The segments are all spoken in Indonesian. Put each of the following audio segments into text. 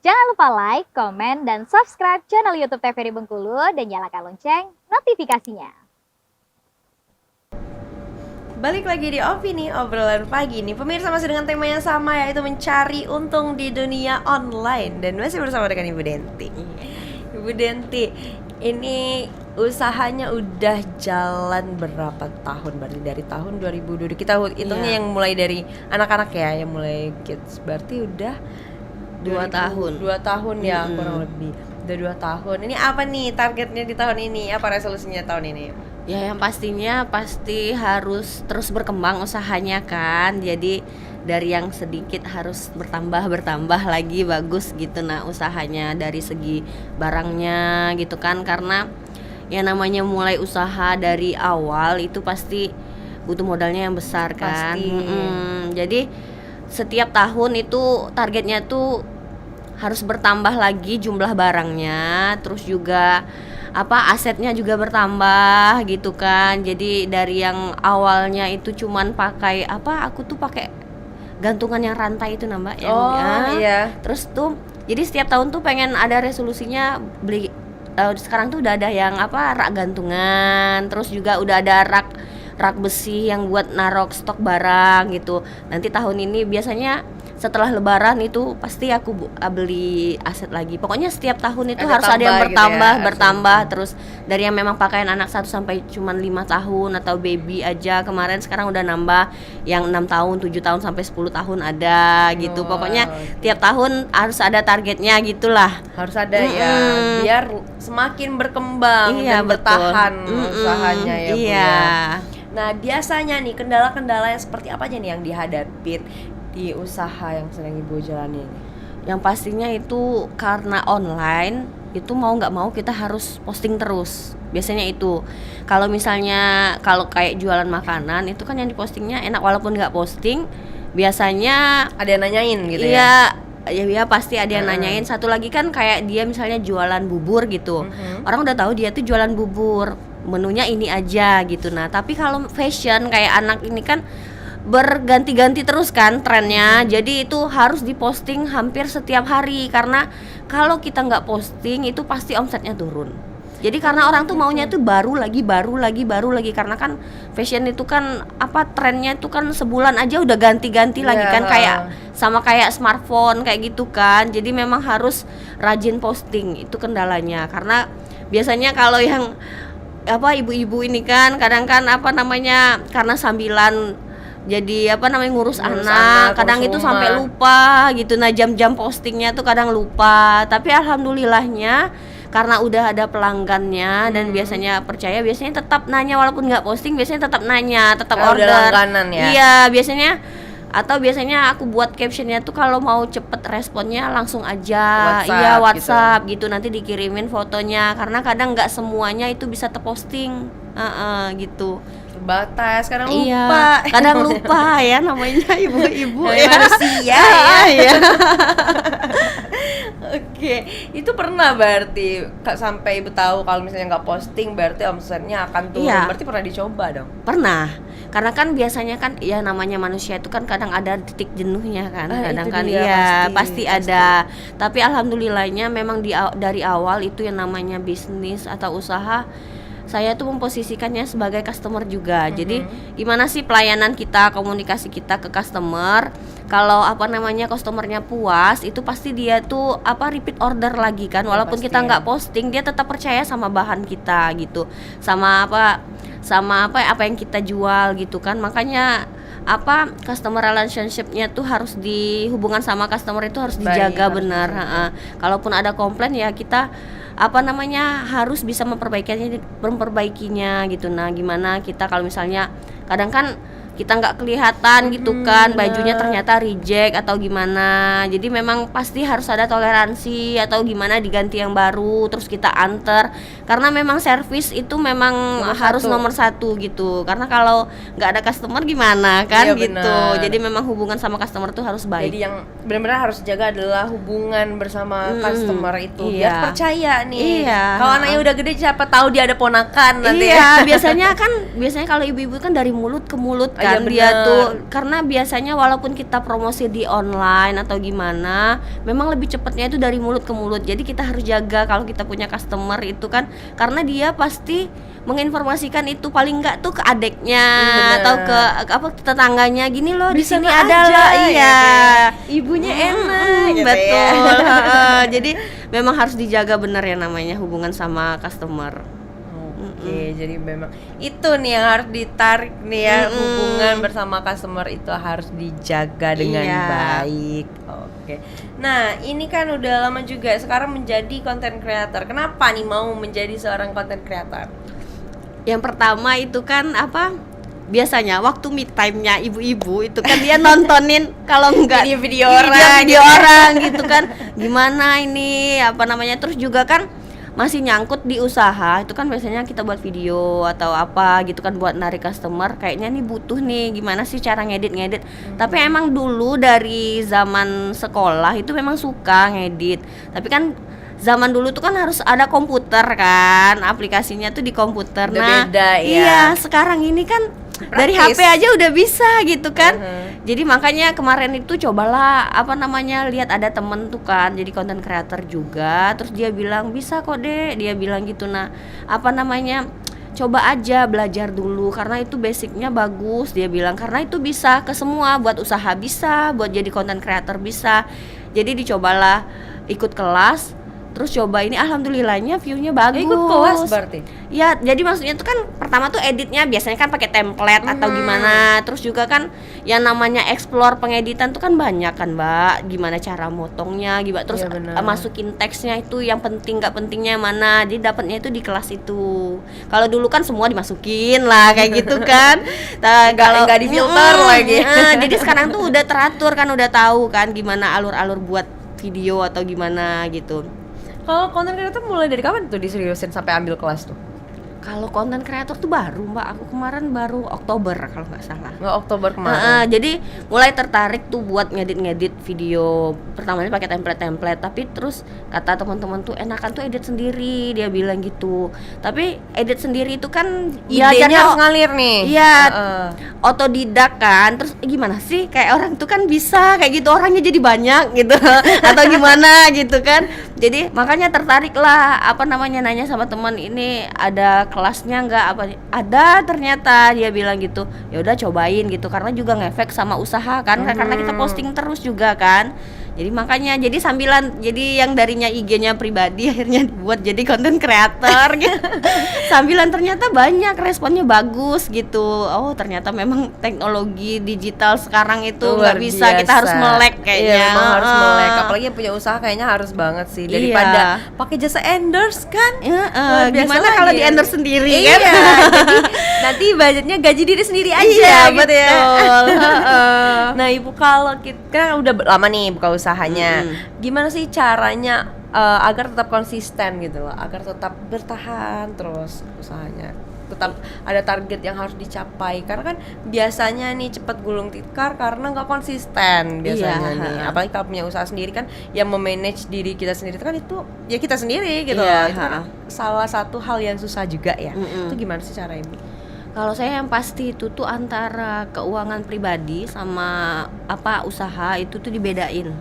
Jangan lupa like, komen, dan subscribe channel YouTube TVRI Bengkulu dan nyalakan lonceng notifikasinya. Balik lagi di Opini Obrolan Pagi nih. Pemirsa masih dengan tema yang sama, yaitu mencari untung di dunia online. Dan masih bersama dengan Ibu Denti. Ibu Denti, ini usahanya udah jalan berapa tahun? Berarti dari tahun 2020. Kita hitungnya yang mulai dari anak-anak ya, yang mulai kids. Berarti udah 2 tahun. 2 tahun ya, kurang lebih. Udah 2 tahun. Ini apa nih targetnya di tahun ini? Apa resolusinya tahun ini? Ya yang pastinya pasti harus terus berkembang usahanya kan. Jadi dari yang sedikit harus bertambah lagi bagus gitu nah usahanya dari segi barangnya gitu kan. Karena ya namanya mulai usaha dari awal itu pasti butuh modalnya yang besar kan. Jadi setiap tahun itu targetnya tuh harus bertambah lagi jumlah barangnya, terus juga asetnya juga bertambah gitu kan. Jadi dari yang awalnya itu cuman pakai aku tuh pakai gantungan yang rantai itu nambah iya. Terus tuh jadi setiap tahun tuh pengen ada resolusinya beli sekarang tuh udah ada yang rak gantungan, terus juga udah ada rak besi yang buat narok stok barang gitu. Nanti tahun ini biasanya setelah lebaran itu pasti aku beli aset lagi. Pokoknya setiap tahun itu harus ada yang bertambah terus dari yang memang pakaian anak 1 sampai cuman 5 tahun atau baby aja. Kemarin sekarang udah nambah yang 6 tahun, 7 tahun sampai 10 tahun ada gitu. Pokoknya tiap tahun harus ada targetnya gitulah. Harus ada ya biar semakin berkembang dan bertahan usahanya ya Bu ya. Nah, biasanya nih kendala-kendala yang seperti apa aja nih yang dihadapin di usaha yang sedang Ibu jalani ini? Yang pastinya itu karena online itu mau nggak mau kita harus posting terus. Biasanya itu kalau misalnya kalau kayak jualan makanan itu kan yang dipostingnya enak, walaupun nggak posting biasanya ada yang nanyain gitu ya. Ya pasti ada yang nanyain. Satu lagi kan kayak dia misalnya jualan bubur gitu. Orang udah tahu dia tuh jualan bubur, menunya ini aja gitu. Nah tapi kalau fashion kayak anak ini kan berganti-ganti terus kan trennya. Jadi itu harus diposting hampir setiap hari. Karena kalau kita nggak posting itu pasti omsetnya turun. Jadi karena orang tuh maunya tuh baru lagi. Karena kan fashion itu kan trennya itu kan sebulan aja udah ganti-ganti lagi kan. Kayak sama kayak smartphone kayak gitu kan. Jadi memang harus rajin posting, itu kendalanya. Karena biasanya kalau yang ibu-ibu ini kan kadang kan karena sambilan jadi ngurus anak, kadang itu sampai lupa gitu. Nah jam-jam postingnya tuh kadang lupa. Tapi alhamdulillahnya karena udah ada pelanggannya dan biasanya percaya, biasanya tetap nanya walaupun nggak posting, biasanya tetap nanya, tetap order. Udah langganan ya? Iya biasanya. Atau biasanya aku buat captionnya tuh kalau mau cepet responnya langsung aja WhatsApp gitu. Nanti dikirimin fotonya karena kadang nggak semuanya itu bisa terposting gitu. Terbatas, kadang lupa. Iya, kadang lupa ya namanya ibu-ibu ya. Manusia ya. Oke, itu pernah berarti sampai Ibu tahu kalau misalnya nggak posting berarti omsetnya akan turun. Berarti pernah dicoba dong? Pernah. Karena kan biasanya kan ya namanya manusia itu kan kadang ada titik jenuhnya kan. Kadang kan pasti ada. Tapi alhamdulillahnya memang dari awal itu yang namanya bisnis atau usaha, saya tuh memposisikannya sebagai customer juga. Jadi gimana sih pelayanan kita, komunikasi kita ke customer. Kalau customernya puas, itu pasti dia tuh repeat order lagi kan. Walaupun kita nggak posting, dia tetap percaya sama bahan kita gitu. Sama apa yang kita jual gitu kan. Makanya customer relationship-nya tuh harus hubungan sama customer itu harus dijaga benar. Kalaupun ada komplain ya kita harus bisa memperbaikinya gitu. Nah gimana kita kalau misalnya kadang kan kita nggak kelihatan gitu kan, bajunya ternyata reject atau gimana. Jadi memang pasti harus ada toleransi atau gimana diganti yang baru, terus kita antar. Karena memang servis itu memang harus nomor satu gitu. Karena kalau nggak ada customer gimana kan gitu. Bener. Jadi memang hubungan sama customer tuh harus baik. Jadi yang benar-benar harus jaga adalah hubungan bersama customer itu. Biar percaya nih. Kalau anaknya udah gede siapa tahu dia ada ponakan nanti. Biasanya kalau ibu-ibu kan dari mulut ke mulut kan. kan iya, dia bener. tuh, karena biasanya walaupun kita promosi di online atau gimana, memang lebih cepatnya itu dari mulut ke mulut. Jadi kita harus jaga kalau kita punya customer itu kan, karena dia pasti menginformasikan itu paling enggak tuh ke adeknya Bener. atau ke apa tetangganya, gini loh di Bisa sini aja, ada loh, ya, iya. kayak ibunya enak gitu Betul. ya. Heeh. Jadi memang harus dijaga benar ya namanya hubungan sama customer. Oke, jadi memang itu nih yang harus ditarik nih ya, hubungan bersama customer itu harus dijaga dengan Iya. baik. Oke. Nah, ini kan udah lama juga sekarang menjadi content creator. Kenapa nih mau menjadi seorang content creator? Yang pertama itu kan apa? Biasanya waktu me time-nya ibu-ibu itu kan dia nontonin kalau enggak Video-video iya, orang video gitu. orang gitu kan. Gimana ini apa namanya? Terus juga kan masih nyangkut di usaha itu kan, biasanya kita buat video atau apa gitu kan buat narik customer, kayaknya nih butuh nih gimana sih cara ngedit. Tapi emang dulu dari zaman sekolah itu memang suka ngedit, tapi kan zaman dulu tuh kan harus ada komputer kan, aplikasinya tuh di komputer. Udah beda, ya. Iya, sekarang ini kan dari Praktis. HP aja udah bisa gitu kan. Mhm. Jadi makanya kemarin itu cobalah apa namanya, lihat ada temen tuh kan jadi content creator juga, terus dia bilang bisa kok deh, dia bilang gitu. Nah apa namanya, coba aja belajar dulu karena itu basicnya bagus, dia bilang, karena itu bisa ke semua, buat usaha bisa, buat jadi content creator bisa. Jadi dicobalah ikut kelas, terus coba ini, alhamdulillahnya view-nya bagus. Ikut kelas berarti. Ya, jadi maksudnya itu kan pertama tuh editnya biasanya kan pakai template atau gimana. Terus juga kan yang namanya explore pengeditan tuh kan banyak kan, Mbak. Gimana cara motongnya, gimana terus Iya, benar. masukin teksnya itu yang penting nggak pentingnya mana. Jadi dapatnya itu di kelas itu. Kalau dulu kan semua dimasukin lah kayak gitu kan. Nah, Nggak difilter lagi. Jadi sekarang tuh udah teratur kan, udah tahu kan gimana alur-alur buat video atau gimana gitu. Kalau content creator mulai dari kapan tuh diseriusin sampai ambil kelas tuh? Kalau konten kreator tuh baru, Mbak, aku kemarin baru Oktober kalau nggak salah. Nggak, Oktober kemarin. Jadi mulai tertarik tuh buat ngedit video. Pertamanya pakai template, tapi terus kata teman-teman tuh enakan tuh edit sendiri, dia bilang gitu. Tapi edit sendiri itu kan Idenya harus ngalir nih. Iya, Heeh. otodidak kan. Terus gimana sih, kayak orang tuh kan bisa kayak gitu, orangnya jadi banyak gitu atau gimana gitu kan. Jadi makanya tertarik lah, apa namanya, nanya sama teman ini ada kelasnya nggak, apa ada, ternyata dia bilang gitu. Ya udah cobain gitu, karena juga ngefek sama usaha kan, karena kita posting terus juga kan. Jadi makanya jadi sambilan, jadi yang darinya IG-nya pribadi akhirnya dibuat jadi konten kreator gitu. Sambilan ternyata banyak responnya bagus gitu. Oh, ternyata memang teknologi digital sekarang itu Luar nggak bisa, kita harus biasa. melek kayaknya. Iya, memang harus Heeh. melek. Apalagi yang punya usaha kayaknya harus banget sih, daripada pakai jasa endorse kan. Luar biasa Gimana lagi kalau ya. di endorse sendiri Iya, kan? jadi nanti budgetnya gaji diri sendiri aja Iya, gitu ya. betul. Heeh. Nah, Ibu, kalau kita kan udah lama nih buka usahanya, gimana sih caranya agar tetap konsisten gitu loh, agar tetap bertahan terus usahanya, tetap ada target yang harus dicapai, karena kan biasanya nih cepat gulung tikar karena nggak konsisten biasanya Iya. nih. Apalagi kalau punya usaha sendiri kan, yang memanage diri kita sendiri kan itu ya kita sendiri gitu Iya, loh. Itu kan salah satu hal yang susah juga ya. Itu gimana sih cara Ibu? Kalau saya yang pasti itu tuh antara keuangan pribadi sama apa usaha itu tuh dibedain.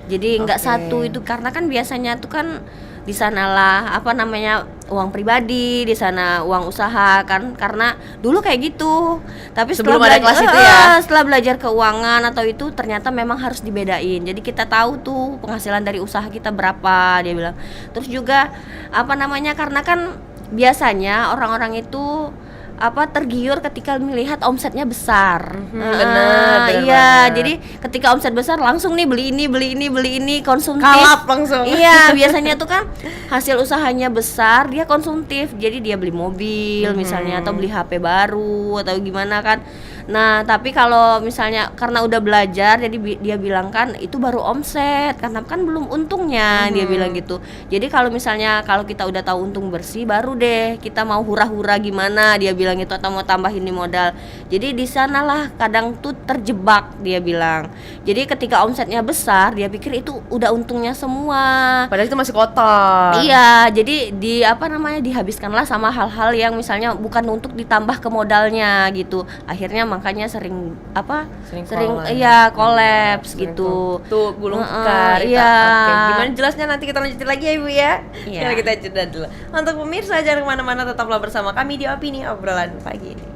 Jadi nggak Oke. satu itu, karena kan biasanya tuh kan di sanalah apa namanya uang pribadi, di sana uang usaha kan, karena dulu kayak gitu. Tapi Sebelum ada kelas itu ya? setelah belajar keuangan atau itu ternyata memang harus dibedain. Jadi kita tahu tuh penghasilan dari usaha kita berapa, dia bilang. Terus juga apa namanya, karena kan biasanya orang-orang itu apa tergiur ketika melihat omsetnya besar. bener Iya, banget. jadi ketika omset besar langsung nih beli ini konsumtif. Kalap langsung. Iya, biasanya tuh kan hasil usahanya besar, dia konsumtif. Jadi dia beli mobil misalnya, atau beli HP baru atau gimana kan. Nah, tapi kalau misalnya karena udah belajar, jadi dia bilang kan itu baru omset, karena kan belum untungnya, dia bilang gitu. Jadi kalau misalnya kalau kita udah tahu untung bersih, baru deh kita mau hura-hura gimana, dia bilang itu, atau mau tambahin nih modal. Jadi di sanalah kadang tuh terjebak, dia bilang. Jadi ketika omsetnya besar, dia pikir itu udah untungnya semua. Padahal itu masih kotor. Iya, jadi di apa namanya dihabiskanlah sama hal-hal yang misalnya bukan untuk ditambah ke modalnya gitu. Akhirnya makanya sering apa? Sering iya collabs Sering gitu. Tuh gulung Heeh, tikar. iya. Oke, gimana jelasnya nanti kita lanjutin lagi ya Ibu ya. Iya. Sekarang kita jeda dulu. Untuk pemirsa jangan kemana-mana, tetaplah bersama kami di Opini Obrolan Pagi ini.